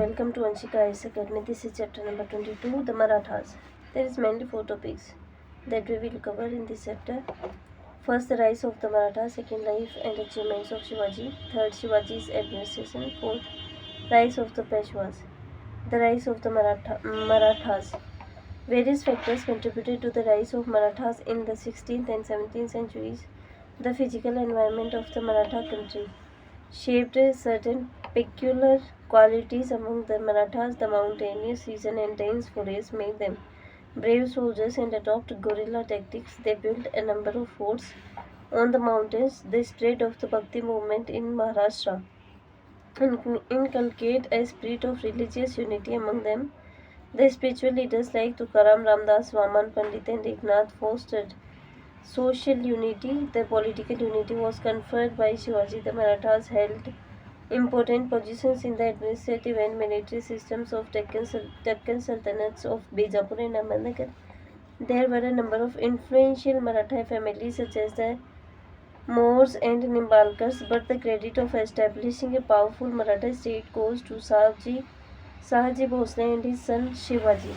welcome to Anshika IS Academy. This is chapter number 22, the Marathas. There is mainly 4 topics that we will cover in this chapter. First, the rise of the Marathas. Second, life and achievements of Shivaji. Third, Shivaji's administration. Fourth, rise of the Peshwas. The rise of the Marathas. Various factors contributed to the rise of Marathas in the 16th and 17th centuries. The physical environment of the Maratha country shaped certain peculiar qualities among the Marathas. The mountainous region and dense forests made them brave soldiers and adopted guerrilla tactics. They built a number of forts on the mountains. The spread of the Bhakti movement in Maharashtra and inculcate a spirit of religious unity among them. The spiritual leaders like Tukaram, Ramdas, Vaman Pandit and Eknath fostered social unity. The political unity was conferred by Shivaji. The Marathas held important positions in the administrative and military systems of Deccan Sultanates of Bijapur and Ahmednagar. There were a number of influential Maratha families such as the Moors and Nimbalkars, but the credit of establishing a powerful Maratha state goes to Sahaji Bhosle and his son Shivaji.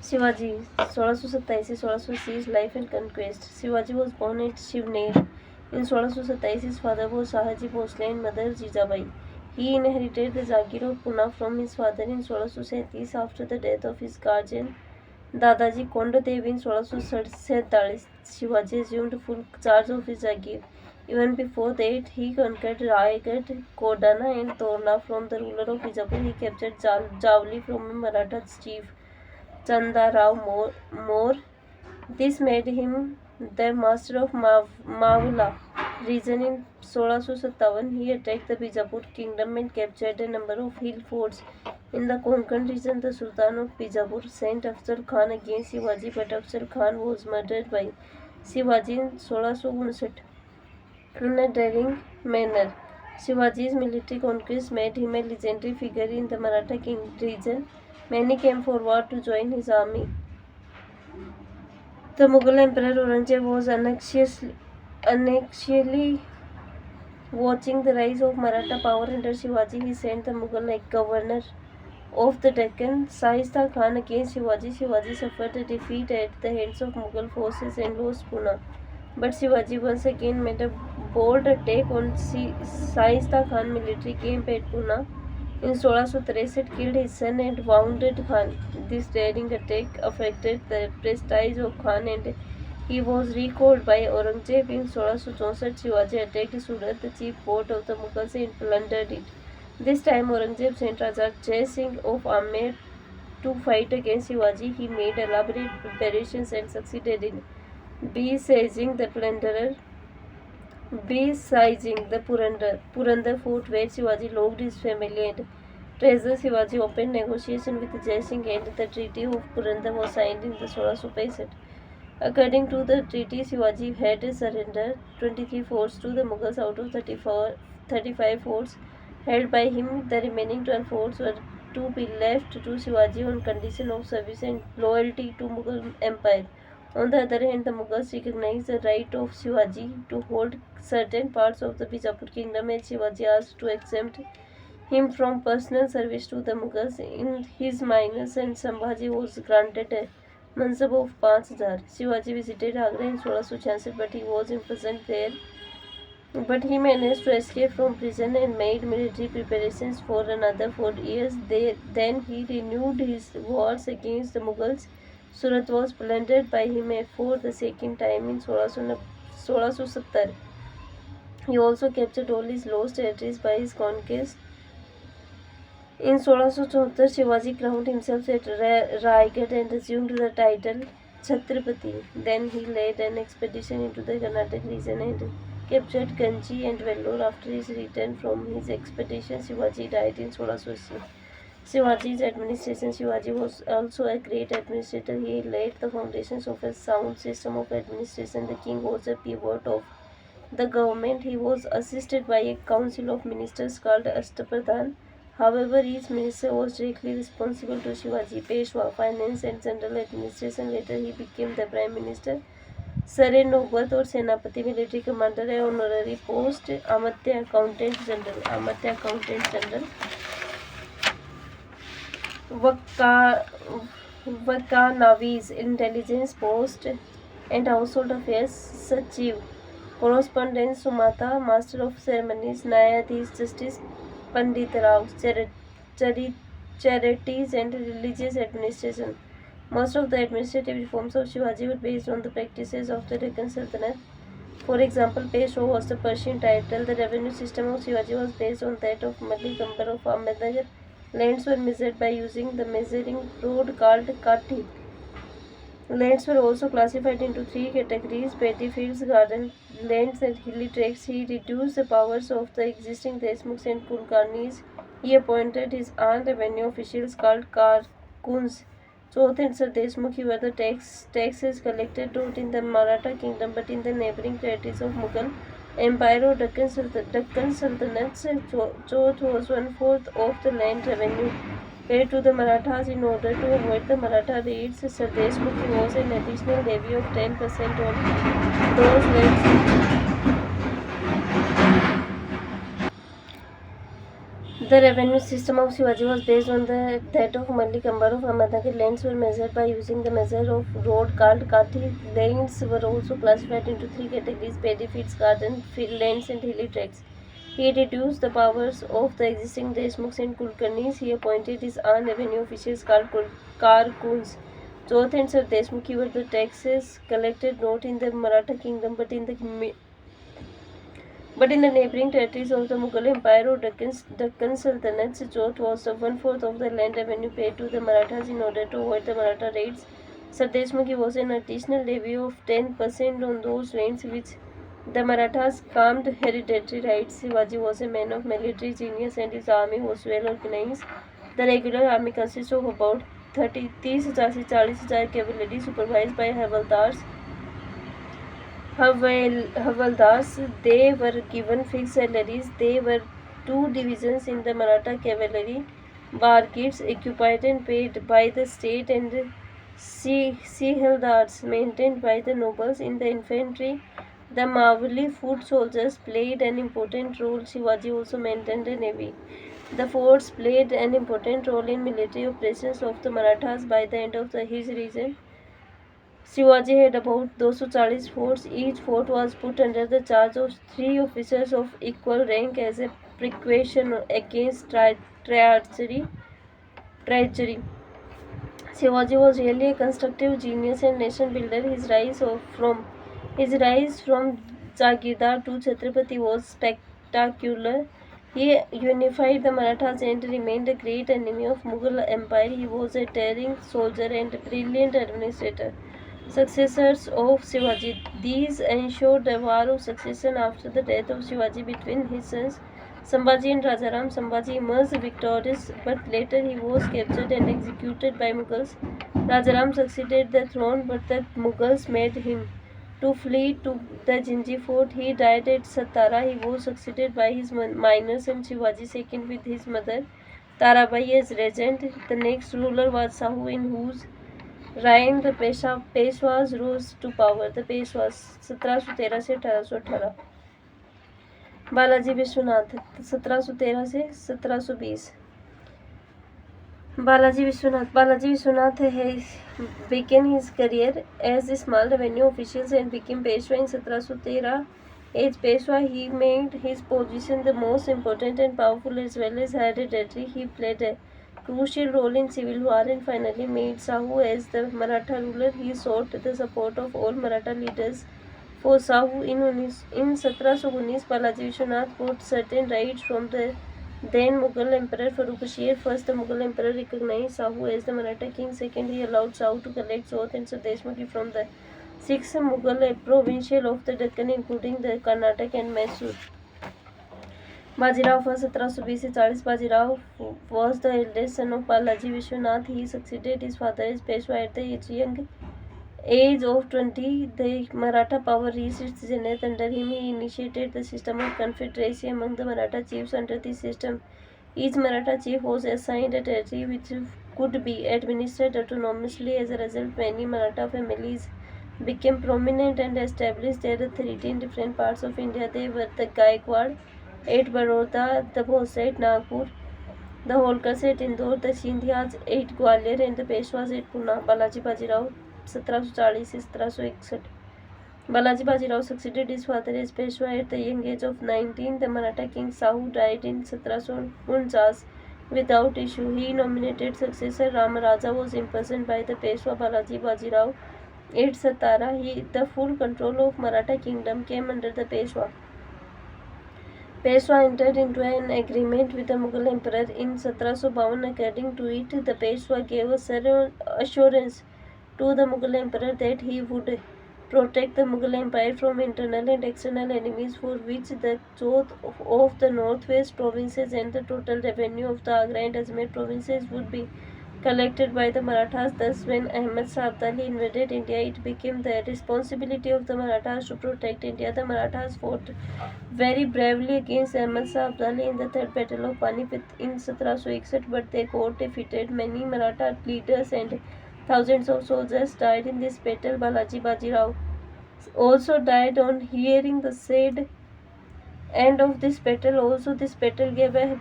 Shivaji, 1627-1680, life and conquest. Shivaji was born at Shivner. In 1627, his father was Sahaji Bhosle and mother Jijabai. He inherited the Jagir of Pune from his father in 1637 after the death of his guardian Dadaji Kondadev in 1647. Shivaji assumed full charge of his Jagir. Even before that, he conquered Raigad, Kodana and Torna from the ruler of Bijapur. He captured Javli from a Maratha chief, Chanda Rao More. This made him the master of Mavla region. In 1657, he attacked the Bijapur kingdom and captured a number of hill forts. In the Konkan region, the Sultan of Bijapur sent Afzal Khan against Shivaji, but Afzal Khan was murdered by Shivaji in 1659 in a daring manner. Shivaji's military conquest made him a legendary figure in the Maratha region. Many came forward to join his army. The Mughal Emperor Aurangzeb was anxiously watching the rise of Maratha power under Shivaji. He sent the Mughal governor of the Deccan, Shaista Khan, against Shivaji. Shivaji suffered a defeat at the hands of Mughal forces and lost Pune. But Shivaji once again made a bold attack on Shaista Khan military camp at Pune. In 1663, killed his son and wounded Khan. This daring attack affected the prestige of Khan and he was recalled by Aurangzeb. In 1664, Shivaji attacked Surat, the chief port of the Mughals, and plundered it. This time Aurangzeb sent Raja Jai Singh of Amer to fight against Shivaji. He made elaborate preparations and succeeded in besieging the Purandar fort where Shivaji locked his family and treasures. Shivaji opened negotiation with Jai Singh and the Treaty of Purandar was signed in the 1665. According to the treaty, Shivaji had surrendered 23 forts to the Mughals out of 35 forts held by him. The remaining 12 forts were to be left to Shivaji on condition of service and loyalty to Mughal Empire. On the other hand, the Mughals recognized the right of Shivaji to hold certain parts of the Bijapur kingdom and Shivaji asked to exempt him from personal service to the Mughals. In his MAINS and Sambhaji was granted a mansab of 5,000. Shivaji visited Agra in 1666, but he was imprisoned there. But he managed to escape from prison and made military preparations for another 4 years. Then he renewed his wars against the Mughals. Surat was plundered by him for the second time in 1670. He also captured all his lost territories by his conquest. In 1674, Shivaji crowned himself at Raigad and assumed the title Chhatrapati. Then he led an expedition into the Karnataka region and captured Kanchi and Vellore. After his return from his expedition, Shivaji died in 1660. Shivaji's administration. Shivaji was also a great administrator. He laid the foundations of a sound system of administration. The king was a pivot of the government. He was assisted by a council of ministers called Ashtapradhan. However, each minister was directly responsible to Shivaji. Peshwa, finance and general administration. Later he became the prime minister. सरे नौबत और सेनापति military commander है. Honorary post अमात्य accountant general. Vaka, Vakanavi's intelligence post and household affairs Sachiv. Correspondence Sumata, Master of Ceremonies, Nyadis Justice Pandit Rao, Charities and Religious Administration. Most of the administrative reforms of Shivaji were based on the practices of the Deccan Sultanate. For example, Peshwa was the Persian title. The revenue system of Shivaji was based on that of Malik Ambar of Ahmednagar. Lands were measured by using the measuring rod called kati. Lands were also classified into three categories: paddy fields, garden lands, and hilly tracts. He reduced the powers of the existing Deshmukhs and Kulkarnis. He appointed his own revenue officials called Karkuns. Choth and Sir Deshmukhi were the taxes collected not in the Maratha kingdom but in the neighbouring territories of Mughal Empire or Deccan Sultanates. Choth was 1/4 of the land revenue paid to the Marathas. In order to avoid the Maratha raids, Sir Deshmukhi was an additional levy of 10% on those lands. The revenue system of Shivaji was based on that of Malik Ambar of Ahmednagar. Lands were measured by using the measure of road called kati. Lands were also classified into three categories: paddy fields, garden lands, and hilly tracts. He reduced the powers of the existing Deshmukhs and Kulkarnis. He appointed his own revenue officials called Karkuns. Choth and Sir Deshmukhi were the taxes collected not in the Maratha kingdom but in the neighbouring territories of the Mughal Empire or Deccan Sultanates. Choth was 1/4 of the land revenue paid to the Marathas in order to avoid the Maratha raids. Sir Deshmukhi was an additional levy of 10% on those lands which the Marathas claimed hereditary rights. Shivaji was a man of military genius and his army was well organized. The regular army consists of about 30,000 से 40,000 cavalry supervised by Havaldars. They were given fixed salaries. There were two divisions in the Maratha cavalry: Barkits, occupied and paid by the state, and Sihaldars, maintained by the nobles. In the infantry, the Mavali foot soldiers played an important role. Shivaji also maintained a navy. The forts played an important role in military operations of the Marathas. By the end of his reign, Shivaji had about 240 forts. Each fort was put under the charge of 3 officers of equal rank as a precaution against treachery. Shivaji was really a constructive genius and nation builder. His rise from Jagirdar to Chhatrapati was spectacular. He unified the Marathas and remained a great enemy of Mughal Empire. He was a daring soldier and a brilliant administrator. Successors of Shivaji. These ensured a war of succession after the death of Shivaji between his sons Sambhaji and Rajaram. Sambhaji emerged victorious, but later he was captured and executed by Mughals. Rajaram succeeded the throne, but the Mughals made him to flee to the Jinji fort. He died at Satara. He was succeeded by his minors and Shivaji second with his mother Tarabai as regent. The next ruler was Sahu, in whose reign the Peshwas rose to power. The Peshwas 1713 से 1818. बालाजी विश्वनाथ 1713 से 1720. Balaji Vishwanath began his career as a small revenue official and became Peshwa in 1713. As Peshwa, he made his position the most important and powerful as well as hereditary. He played a crucial role in civil war and finally made Sahu as the Maratha ruler. He sought the support of all Maratha leaders. For Sahu in 1719, Balaji Vishwanath got certain rights from the then Mughal Emperor Farrukh. First, the Mughal Emperor recognized Sahu as the Maratha king. Second, he allowed Sahu to collect Choth and Deshmukhi from the 6 Mughal provincial of the Deccan, including the Karnataka and Mysore. Bajirao was 1720 से 40. Bajirao was the eldest son of Balaji Vishwanath. He succeeded his father as Peshwa at the young age of 20. The Maratha power reached its zenith under him. He initiated the system of confederacy among the Maratha chiefs. Under this system, each Maratha chief was assigned a territory which could be administered autonomously. As a result, many Maratha families became prominent and established their authority in different parts of India. They were the Gaikwad at Baroda, the Bhosle at Nagpur, The Holkars at Indore, the Scindias at Gwalior, and the Peshwas at Pune. Balaji Bajirao 1740-1761. Balaji Bajirao succeeded his father as Peshwa at the young age of 19. The Maratha king Sahu died in 1749 without issue. He nominated successor Ramaraja was imprisoned by the Peshwa Balaji Bajirao at Satara. The full control of Maratha kingdom came under the Peshwa. Peshwa entered into an agreement with the Mughal emperor in 1752. According to it, the Peshwa gave a assurance to the Mughal emperor that he would protect the Mughal empire from internal and external enemies, for which the growth of the northwest provinces and the total revenue of the Agra and Ajmer provinces would be collected by the Marathas. Thus, when Ahmad Shah Abdali invaded India, it became the responsibility of the Marathas to protect India. The Marathas fought very bravely against Ahmad Shah Abdali in the Third Battle of Panipat in 1761, but they got defeated. Many Maratha leaders and thousands of soldiers died in this battle. Balaji Bajirao also died on hearing the sad end of this battle. Also, this battle gave a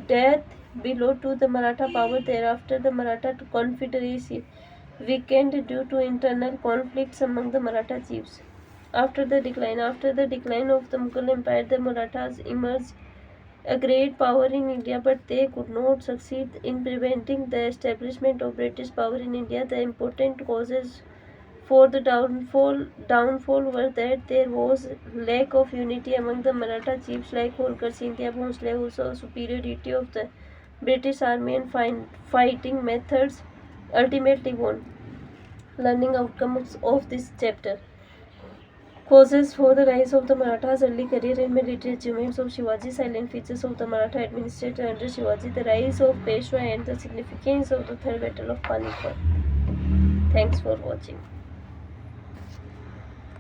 death blow to the Maratha power. Thereafter, the Maratha confederacy weakened due to internal conflicts among the Maratha chiefs. After the decline of the Mughal Empire, the Marathas emerged a great power in India, but they could not succeed in preventing the establishment of British power in India. The important causes for the downfall were that there was lack of unity among the Maratha chiefs like Holkar, Scindia, Bhonsle, who saw superiority of the British army and fighting methods ultimately won. Learning outcomes of this chapter. Causes for the rise of the Marathas, early career and military achievements of Shivaji, silent features of the Maratha administrator under Shivaji, the rise of Peshwa, and the significance of the Third Battle of Panipat. Thanks for watching.